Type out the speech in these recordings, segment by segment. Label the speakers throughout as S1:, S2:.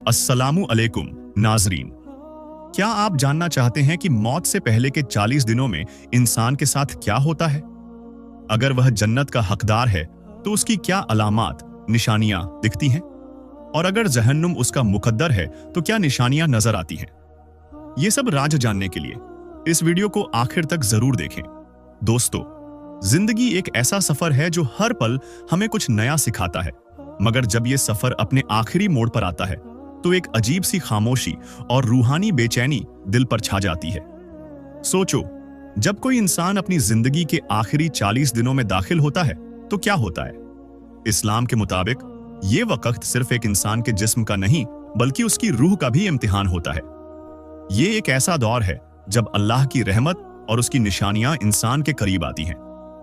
S1: अस्सलामु अलैकुम नाजरीन। क्या आप जानना चाहते हैं कि मौत से पहले के 40 दिनों में इंसान के साथ क्या होता है? अगर वह जन्नत का हकदार है तो उसकी क्या अलामात, निशानियां दिखती हैं? और अगर जहन्नुम उसका मुकद्दर है तो क्या निशानियां नजर आती हैं? ये सब राज जानने के लिए इस वीडियो को आखिर तक जरूर देखें। दोस्तों, जिंदगी एक ऐसा सफर है जो हर पल हमें कुछ नया सिखाता है, मगर जब ये सफर अपने आखिरी मोड़ पर आता है तो एक अजीब सी खामोशी और रूहानी बेचैनी दिल पर छा जाती है। सोचो, जब कोई इंसान अपनी जिंदगी के आखिरी 40 दिनों में दाखिल होता है तो क्या होता है? इस्लाम के मुताबिक ये वक्त सिर्फ एक इंसान के जिस्म का नहीं बल्कि उसकी रूह का भी इम्तिहान होता है। ये एक ऐसा दौर है जब अल्लाह की रहमत और उसकी निशानियां इंसान के करीब आती हैं,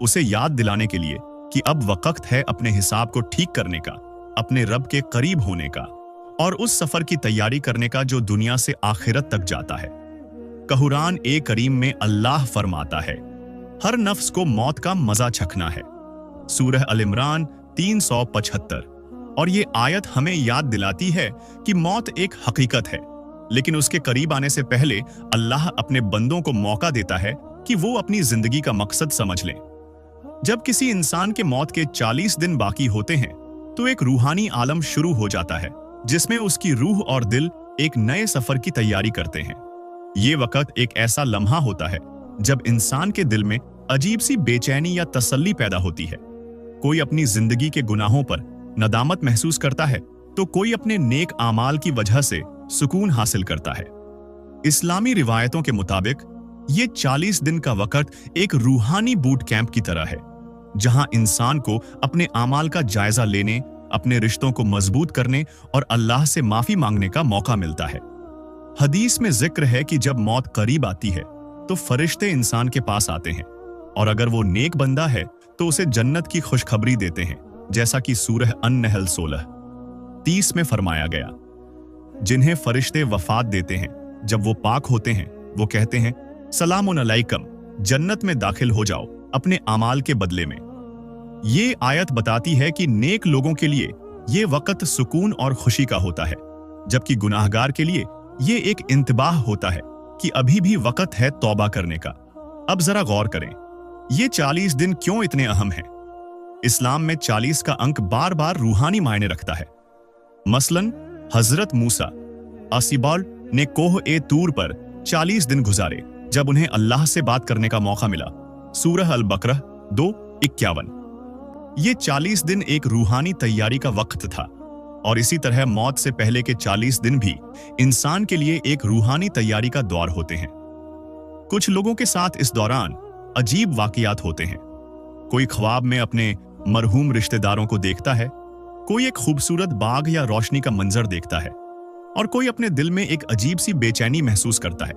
S1: उसे याद दिलाने के लिए कि अब वक्त है अपने हिसाब को ठीक करने का, अपने रब के करीब होने का और उस सफर की तैयारी करने का जो दुनिया से आखिरत तक जाता है। कुरान ए करीम में अल्लाह फरमाता है, हर नफ्स को मौत का मजा चखना है। सूरह अल इमरान 375। और ये आयत हमें याद दिलाती है कि मौत एक हकीकत है, लेकिन उसके करीब आने से पहले अल्लाह अपने बंदों को मौका देता है कि वो अपनी जिंदगी का मकसद समझ लें। जब किसी इंसान के मौत के 40 दिन बाकी होते हैं तो एक रूहानी आलम शुरू हो जाता है जिसमें उसकी रूह और दिल एक नए सफर की तैयारी करते हैं। ये वक्त एक ऐसा लम्हा होता है जब इंसान के दिल में अजीब सी बेचैनी या तसल्ली पैदा होती है। कोई अपनी जिंदगी के गुनाहों पर नदामत महसूस करता है तो कोई अपने नेक आमाल की वजह से सुकून हासिल करता है। इस्लामी रिवायतों के मुताबिक ये 40 दिन का वक्त एक रूहानी बूट कैंप की तरह है, जहां इंसान को अपने आमाल का जायजा लेने, अपने रिश्तों को मजबूत करने और अल्लाह से माफी मांगने का मौका मिलता है। हदीस में जिक्र है कि जब मौत करीब आती है तो फरिश्ते इंसान के पास आते हैं और अगर वो नेक बंदा है तो उसे जन्नत की खुशखबरी देते हैं, जैसा कि सूरह अन-नहल 16:30 में फरमाया गया। जिन्हें फरिश्ते वफात देते हैं, जब वो पाक होते हैं, वो कहते हैं, सलामुन अलैकुम, जन्नत में दाखिल हो जाओ अपने आमाल के बदले में। ये आयत बताती है कि नेक लोगों के लिए ये वक्त सुकून और खुशी का होता है, जबकि गुनाहगार के लिए ये एक इंतबाह होता है कि अभी भी वक्त है तौबा करने का। अब जरा गौर करें, ये 40 दिन क्यों इतने अहम हैं? इस्लाम में 40 का अंक बार बार रूहानी मायने रखता है। मसलन हजरत मूसा असीबॉल ने कोह ए तूर पर 40 दिन गुजारे जब उन्हें अल्लाह से बात करने का मौका मिला। सूरह अल बकरह 2:51। ये 40 दिन एक रूहानी तैयारी का वक्त था और इसी तरह मौत से पहले के 40 दिन भी इंसान के लिए एक रूहानी तैयारी का दौर होते हैं। कुछ लोगों के साथ इस दौरान अजीब वाकयात होते हैं। कोई ख्वाब में अपने मरहूम रिश्तेदारों को देखता है, कोई एक खूबसूरत बाग या रोशनी का मंजर देखता है और कोई अपने दिल में एक अजीब सी बेचैनी महसूस करता है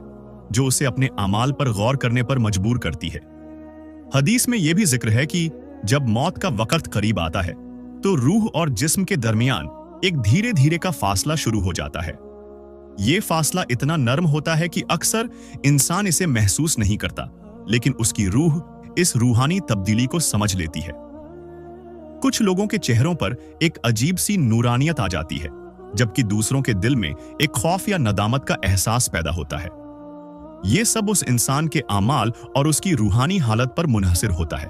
S1: जो उसे अपने अमाल पर गौर करने पर मजबूर करती है। हदीस में यह भी जिक्र है कि जब मौत का वक्त करीब आता है तो रूह और जिस्म के दरमियान एक धीरे धीरे का फासला शुरू हो जाता है। यह फासला इतना नरम होता है कि अक्सर इंसान इसे महसूस नहीं करता, लेकिन उसकी रूह इस रूहानी तब्दीली को समझ लेती है। कुछ लोगों के चेहरों पर एक अजीब सी नूरानियत आ जाती है, जबकि दूसरों के दिल में एक खौफ या नदामत का एहसास पैदा होता है। ये सब उस इंसान के आमाल और उसकी रूहानी हालत पर मुनहसिर होता है।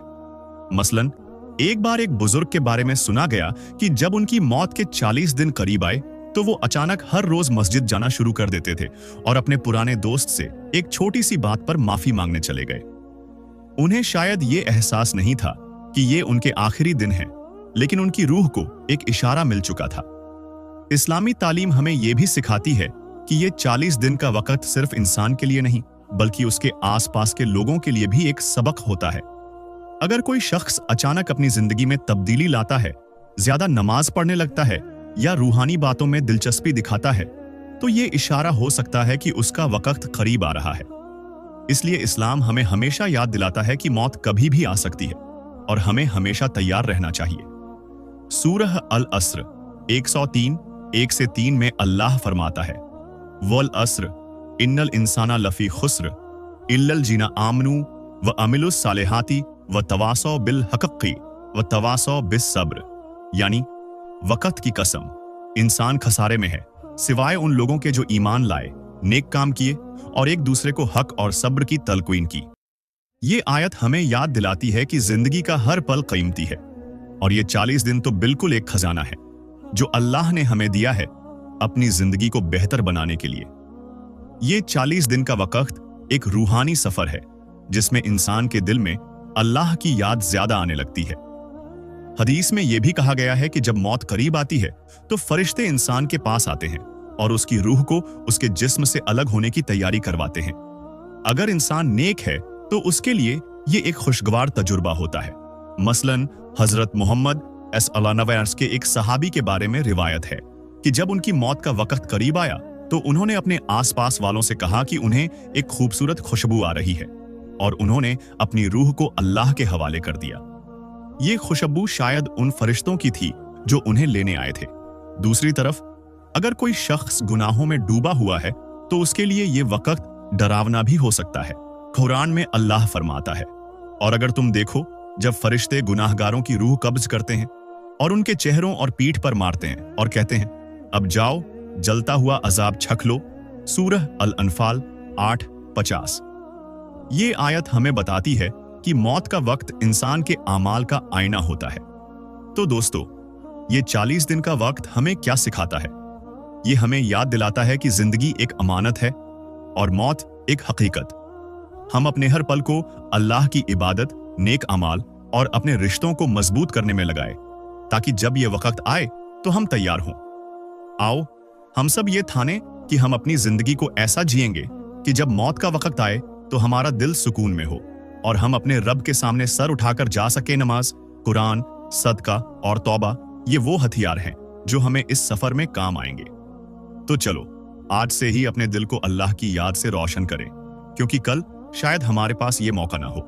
S1: मसलन एक बार एक बुजुर्ग के बारे में सुना गया कि जब उनकी मौत के 40 दिन करीब आए तो वो अचानक हर रोज मस्जिद जाना शुरू कर देते थे और अपने पुराने दोस्त से एक छोटी सी बात पर माफी मांगने चले गए। उन्हें शायद ये एहसास नहीं था कि ये उनके आखिरी दिन हैं, लेकिन उनकी रूह को एक इशारा मिल चुका था। इस्लामी तालीम हमें यह भी सिखाती है कि ये 40 दिन का वक्त सिर्फ इंसान के लिए नहीं बल्कि उसके आसपास के लोगों के लिए भी एक सबक होता है। अगर कोई शख्स अचानक अपनी जिंदगी में तब्दीली लाता है, ज्यादा नमाज पढ़ने लगता है या रूहानी बातों में दिलचस्पी दिखाता है, तो ये इशारा हो सकता है कि उसका वक्त करीब आ रहा है। इसलिए इस्लाम हमें हमेशा याद दिलाता है कि मौत कभी भी आ सकती है और हमें हमेशा तैयार रहना चाहिए। सूरह अल अस्र 103:1-3 में अल्लाह फरमाता है, वल अस्र इन्नल इंसाना लफी खुस्र इल्लल जीना आमनू व अमिलुस सालिहाती व तवासौ बिल हक़्क़ी व तवासौ बिस सब्र। यानी वक़्त की कसम, इंसान खसारे में है सिवाय उन लोगों के जो ईमान लाए, नेक काम किए और एक दूसरे को हक और सब्र की तलकीन की। ये आयत हमें याद दिलाती है कि जिंदगी का हर पल कीमती है और ये 40 दिन तो बिल्कुल एक खजाना है जो अल्लाह ने हमें दिया है अपनी जिंदगी को बेहतर बनाने के लिए। ये 40 दिन का वक्त एक रूहानी सफर है जिसमें इंसान के दिल में अल्लाह की याद ज्यादा आने लगती है। हदीस में यह भी कहा गया है कि जब मौत करीब आती है तो फरिश्ते इंसान के पास आते हैं और उसकी रूह को उसके जिस्म से अलग होने की तैयारी करवाते हैं। अगर इंसान नेक है तो उसके लिए ये एक खुशगवार तजुर्बा होता है। मसलन हजरत मोहम्मद सल्लल्लाहु के एक सहाबी के बारे में रिवायत है कि जब उनकी मौत का वक्त करीब आया तो उन्होंने अपने आसपास वालों से कहा कि उन्हें एक खूबसूरत खुशबू आ रही है और उन्होंने अपनी रूह को अल्लाह के हवाले कर दिया। ये खुशबू शायद उन फरिश्तों की थी जो उन्हें लेने आए थे। दूसरी तरफ अगर कोई शख्स गुनाहों में डूबा हुआ है तो उसके लिए ये वक्त डरावना भी हो सकता है। कुरान में अल्लाह फरमाता है, और अगर तुम देखो जब फरिश्ते गुनाहगारों की रूह कब्ज करते हैं और उनके चेहरों और पीठ पर मारते हैं और कहते हैं अब जाओ जलता हुआ अजाब छक लो। सूरह अल-अनफाल 8:50। ये आयत हमें बताती है कि मौत का वक्त इंसान के आमाल का आईना होता है। तो दोस्तों, ये 40 दिन का वक्त हमें क्या सिखाता है? ये हमें याद दिलाता है कि जिंदगी एक अमानत है और मौत एक हकीकत। हम अपने हर पल को अल्लाह की इबादत, नेक अमाल और अपने रिश्तों को मजबूत करने में लगाए ताकि जब ये वक्त आए तो हम तैयार हों। आओ हम सब ये ठाने कि हम अपनी जिंदगी को ऐसा जिएंगे कि जब मौत का वक्त आए तो हमारा दिल सुकून में हो और हम अपने रब के सामने सर उठाकर जा सके। नमाज, कुरान, सदका और तौबा ये वो हथियार हैं जो हमें इस सफर में काम आएंगे। तो चलो आज से ही अपने दिल को अल्लाह की याद से रोशन करें, क्योंकि कल शायद हमारे पास ये मौका ना हो।